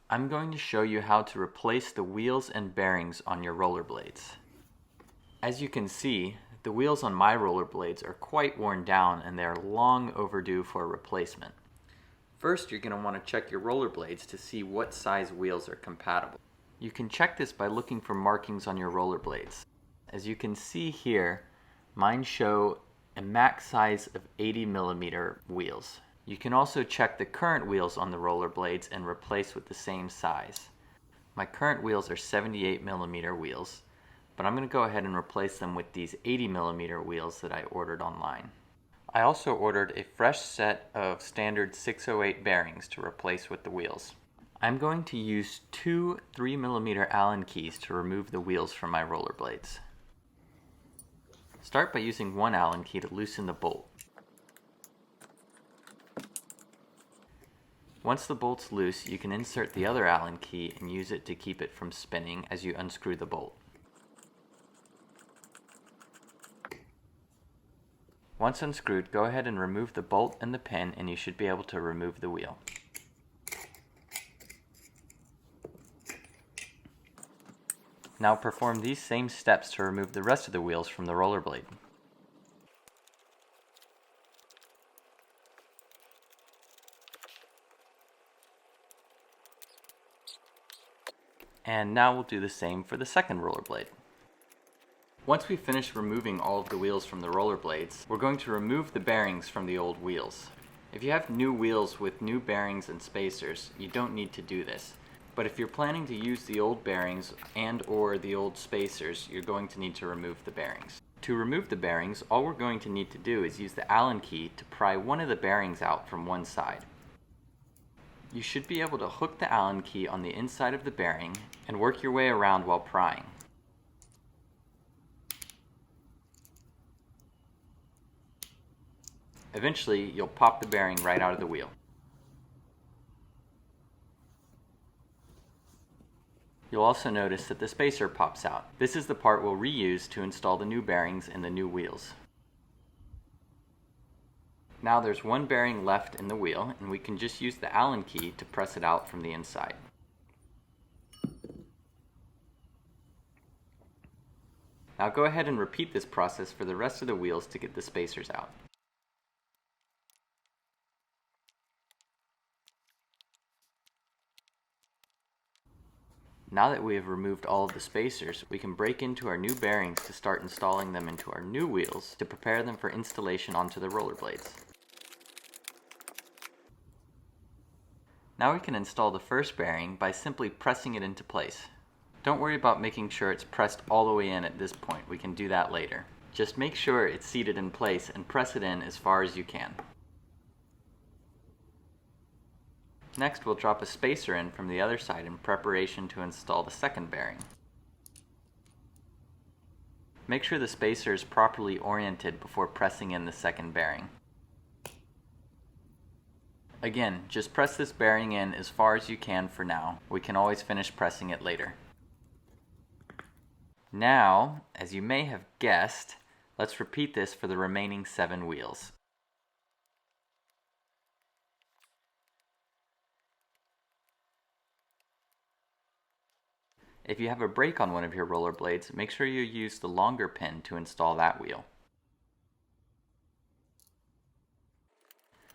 I'm going to show you how to replace the wheels and bearings on your rollerblades. As you can see, the wheels on my rollerblades are quite worn down and they are long overdue for a replacement. First, you're going to want to check your rollerblades to see what size wheels are compatible. You can check this by looking for markings on your rollerblades. As you can see here, mine show a max size of 80mm wheels. You can also check the current wheels on the rollerblades and replace with the same size. My current wheels are 78mm wheels, but I'm going to go ahead and replace them with these 80mm wheels that I ordered online. I also ordered a fresh set of standard 608 bearings to replace with the wheels. I'm going to use two 3mm Allen keys to remove the wheels from my rollerblades. Start by using one Allen key to loosen the bolt. Once the bolt's loose, you can insert the other Allen key and use it to keep it from spinning as you unscrew the bolt. Once unscrewed, go ahead and remove the bolt and the pin and you should be able to remove the wheel. Now perform these same steps to remove the rest of the wheels from the rollerblade. And now we'll do the same for the second rollerblade. Once we've finished removing all of the wheels from the rollerblades, we're going to remove the bearings from the old wheels. If you have new wheels with new bearings and spacers, you don't need to do this. But if you're planning to use the old bearings and/or the old spacers, you're going to need to remove the bearings. To remove the bearings, all we're going to need to do is use the Allen key to pry one of the bearings out from one side. You should be able to hook the Allen key on the inside of the bearing and work your way around while prying. Eventually, you'll pop the bearing right out of the wheel. You'll also notice that the spacer pops out. This is the part we'll reuse to install the new bearings in the new wheels. Now there's one bearing left in the wheel, and we can just use the Allen key to press it out from the inside. Now go ahead and repeat this process for the rest of the wheels to get the spacers out. Now that we have removed all of the spacers, we can break into our new bearings to start installing them into our new wheels to prepare them for installation onto the rollerblades. Now we can install the first bearing by simply pressing it into place. Don't worry about making sure it's pressed all the way in at this point, we can do that later. Just make sure it's seated in place and press it in as far as you can. Next, we'll drop a spacer in from the other side in preparation to install the second bearing. Make sure the spacer is properly oriented before pressing in the second bearing. Again, just press this bearing in as far as you can for now. We can always finish pressing it later. Now, as you may have guessed, let's repeat this for the remaining 7 wheels. If you have a break on one of your rollerblades, make sure you use the longer pin to install that wheel.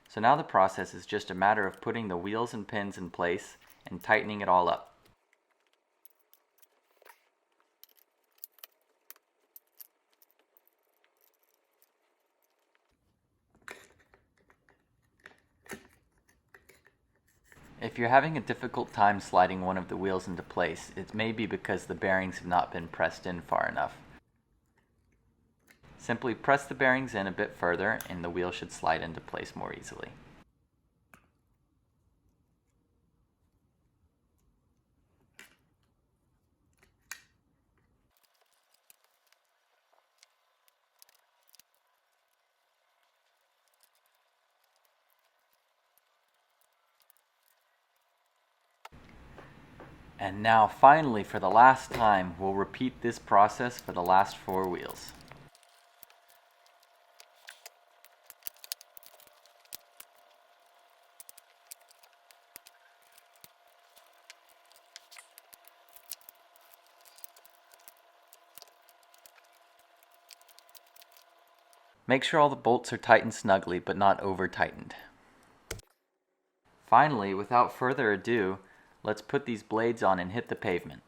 So now the process is just a matter of putting the wheels and pins in place and tightening it all up. If you're having a difficult time sliding one of the wheels into place, it may be because the bearings have not been pressed in far enough. Simply press the bearings in a bit further and the wheel should slide into place more easily. And now finally, for the last time, we'll repeat this process for the last 4 wheels. Make sure all the bolts are tightened snugly but not over tightened. Finally, without further ado, let's put these blades on and hit the pavement.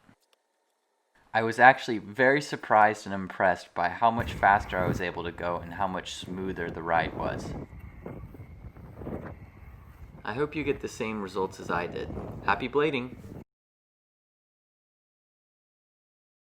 I was actually very surprised and impressed by how much faster I was able to go and how much smoother the ride was. I hope you get the same results as I did. Happy blading!